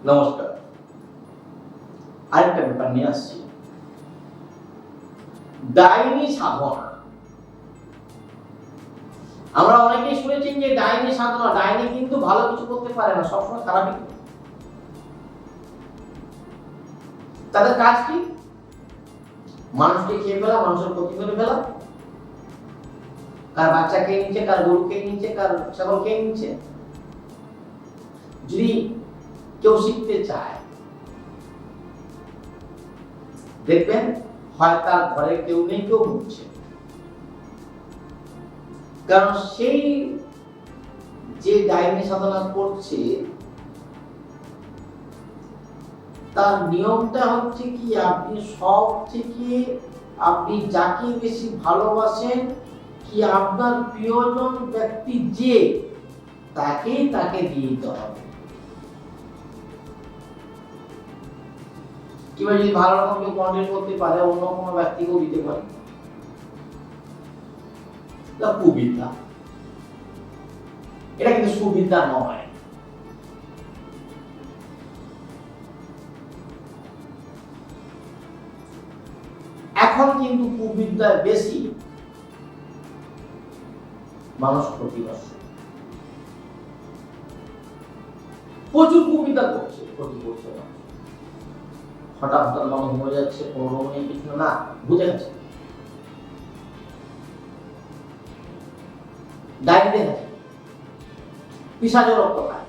নমস্কার। আরেকটা ব্যাপার নিয়ে আসছি, ডাইনি সাধনা। আমরা অনেকেই শুনেছি যে ডাইনি সাধনা, ডাইনি কিন্তু ভালো কিছু করতে পারে না, সবসময় খারাপই করে। তাদের কাজ কি? মানুষকে খেয়ে ফেলা, মানুষের ক্ষতি করে ফেলা, কার বাচ্চা খেয়ে নিচ্ছে, কার গরু খেয়ে নিচ্ছে, কার ছাগল খেয়ে নিচ্ছে। যদি কেউ শিখতে চায়, দেখবেন হয় তার ঘরে কেউ নেই, কেউ মুখছে। কারণ সেই যে ডাইনি সাধনা করছে, তার নিয়মটা হচ্ছে কি, আপনি সব থেকে আপনি যাকে বেশি ভালোবাসেন, কি আপনার প্রিয়জন ব্যক্তি যে, তাকে দিয়ে দিতে হবে। কিংবা যদি ভালো রকম কেউ কন্ট্রোল করতে পারে, অন্য কোনো ব্যক্তিকেও দিতে পারে। কুবিদ্যা, এটা কিন্তু সুবিদ্যা নয়। এখন কিন্তু কুবিদ্যায় বেশি মানুষ ক্ষতিগ্রস্ত, প্রচুর কুবিদ্যা করছে, ক্ষতি করছে। হঠাৎ হঠাৎ মানুষ মরে যাচ্ছে, কোনো রোগ নেই, কিছু না, বুঝে গেছে। ডাইনি দেখেছে, পিশাচ রক্ত খায়।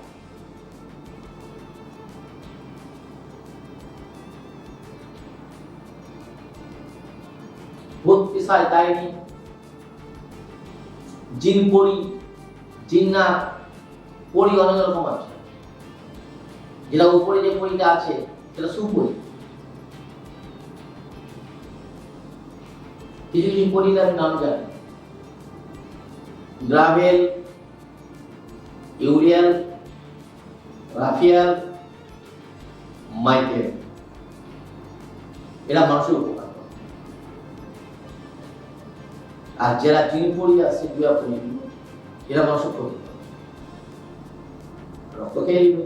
ভূত পিশাচ, ডাইনি, জিন পরি, জিন্না পরি অনেক রকম আছে। যেটা উপরে যে পরিটা আছে সেটা সুপরি। কিছু কিছু পরির আমি নাম জানি, গ্রাভেল, ইউরিয়াল, রাফিয়াল, মাইকেল। এরা মানুষের উপকার করে। আর যারা জিন পরি আছে, দুয়া পরি, এরা মানুষের ক্ষতি করে, রক্ত খেয়ে নিবে।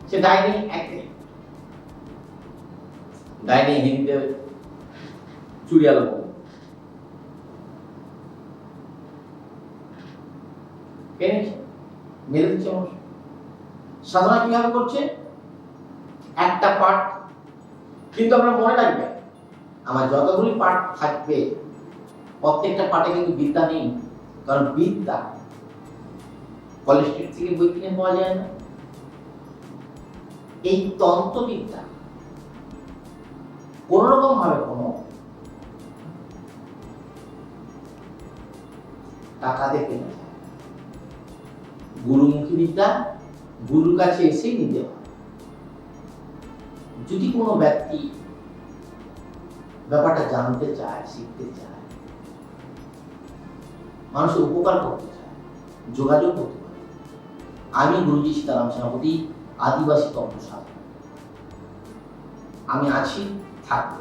সে ডাইনি একই। ডাইনি হিন্দিতে চুড়িয়াল বলে। মেরে দিচ্ছে মানুষ। সাধনা কিভাবে করছে? একটা পাঠ, কিন্তু আমরা মনে রাখবেন, আমার যতগুলি পাঠ থাকবে, প্রত্যেকটা পাঠে কিন্তু বিদ্যা নেই। কারণ বিদ্যা কলেজ স্ট্রিট থেকে বই কিনে পাওয়া যায় না। এই তন্ত্রবিদ্যা কোন রকম ভাবে কোনো টাকা দিয়ে কেনা যায়। গুরুমুখী বিদ্যা গুরুর কাছে এসেই নিতে হয়। যদি কোনো ব্যক্তি ব্যাপারটা জানতে চায়, শিখতে চায়, মানুষের উপকার করতে চায়, যোগাযোগ করতে পারে। আমি গুরুজি সীতারাম সেনাপতি, আদিবাসী তন্ত্র সাধক। আমি আছি, থাকবো।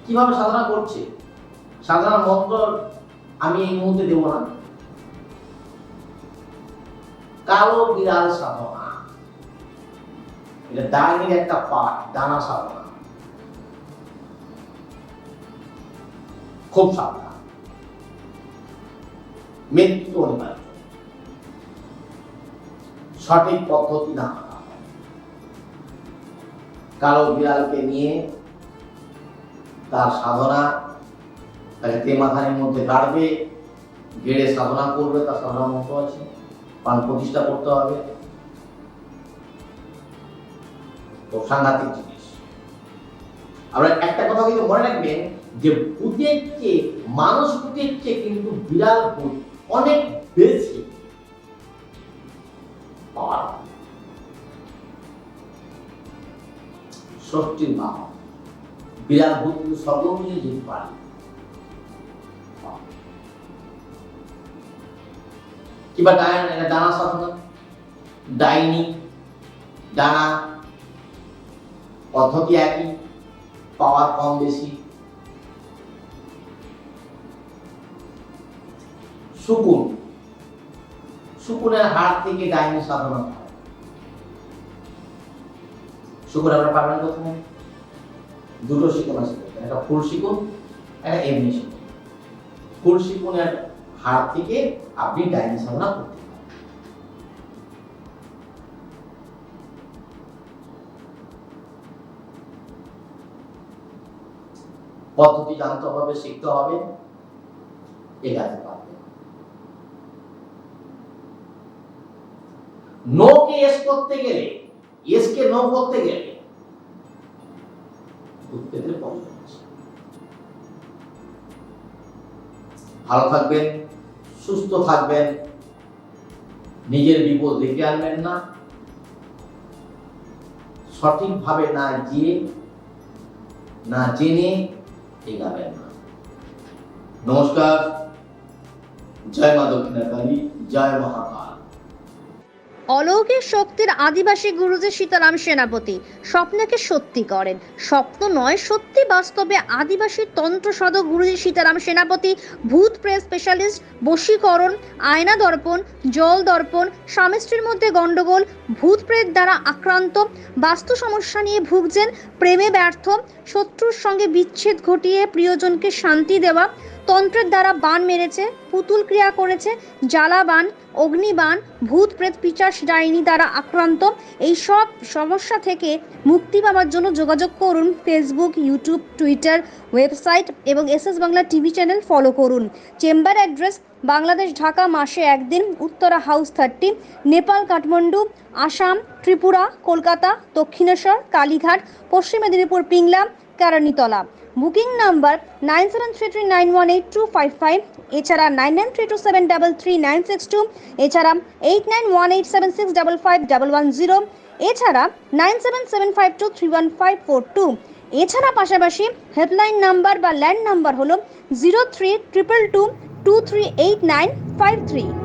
কিভাবে সাধনা করছে? সাধারণ মন্ত্র আমি এই মুহূর্তে দেব না। কালো বিড়াল সাধনা, এটা ডাইনির একটা পাঠ, ডানা সাধনা। খুব সাবধান, মৃত্যু অনিবার্য, সঠিক পদ্ধতি না। কালো বিড়ালকে নিয়ে তার সাধনা, তাকে তেমাথানির মধ্যে গাড়বে, গেড়ে সাধনা করবে। তার সাধনা মতো আছে, প্রাণ প্রতিষ্ঠা করতে হবে। তো সাংঘাতিক জিনিস। আমরা একটা কথা কিন্তু মনে রাখবেন, যে ভূতের চেয়ে, মানুষ ভূতের চেয়ে কিন্তু বিড়াল ভূত অনেক বেশি পাওয়ার। ষষ্ঠীর মা বিড়াল ভূত কিন্তু সর্বমিলে যেতে পারে। কিংবা ডানা সাধনা, ডাইনি, ডানা পদ্ধতি একই, পাওয়ার কম বেশি। শকুন, শকুনের হাড় থেকে ডাইনি সাধারণত হয়। শকুন আমরা পাবেন কোথায়? দুটো শিকুন আছে, একটা ফুল শিকুন, একটা এমনি শিকুন। ফুল শিকুনের হাড় থেকে আপনি ডাইনি সাধনা করতে পারেন। পদ্ধতি জানতে হবে, শিখতে হবে, এগাতে পারবে। নো কে এস করতে গেলে, এস কে নো করতে গেলে ভালো থাকবেন, সুস্থ থাকবেন, নিজের বিপদ ডেকে আনবেন না, সঠিকভাবে না গিয়ে না জেনে এগাবেন না। নমস্কার, জয় মা দক্ষিণাকালী, জয় মহাকাল। অলৌকিক শক্তির আদিবাসী গুরুজি সীতারাম সেনাপতি স্বপ্নকে সত্যি করেন। স্বপ্ন নয়, সত্যি বাস্তবে আদিবাসী তন্ত্র সাধক গুরুজি সীতারাম সেনাপতি ভূত প্রেত স্পেশালিস্ট, বশীকরণ, আয়না দর্পণ, জল দর্পণ, স্বামী স্ত্রীর মধ্যে গন্ডগোল, ভূত প্রেত দ্বারা আক্রান্ত, বাস্তু সমস্যা নিয়ে ভুগছেন, প্রেমে ব্যর্থ, শত্রুর সঙ্গে বিচ্ছেদ ঘটিয়ে প্রিয়জনকে শান্তি দেওয়া, তন্ত্রের দ্বারা বান মেরেছে, পুতুল ক্রিয়া করেছে, জ্বালা বান, অগ্নিবান, ভূত প্রেত পিশাচ ডাইনি দ্বারা আক্রান্ত, এই সব সমস্যা থেকে মুক্তি পাওয়ার জন্য যোগাযোগ করুন। ফেসবুক, ইউটিউব, টুইটার, ওয়েবসাইট এবং SS Bangla TV channel follow করুন। চেম্বার অ্যাড্রেস: বাংলাদেশ, ঢাকা, মাসে একদিন, উত্তরা হাউস 30, নেপাল, কাঠমান্ডু, আসাম, ত্রিপুরা, কলকাতা, দক্ষিণেশ্বর, কালীঘাট, পশ্চিম মেদিনীপুর, পিংলা, কারণীতলা। বুকিং নাম্বার 9733918255, এছাড়া 9932733962, এছাড়া 891876551110, এছাড়া 9775231542। এছাড়া পাশাপাশি হেল্পলাইন নাম্বার বা ল্যান্ড নাম্বার হলো 032222389553।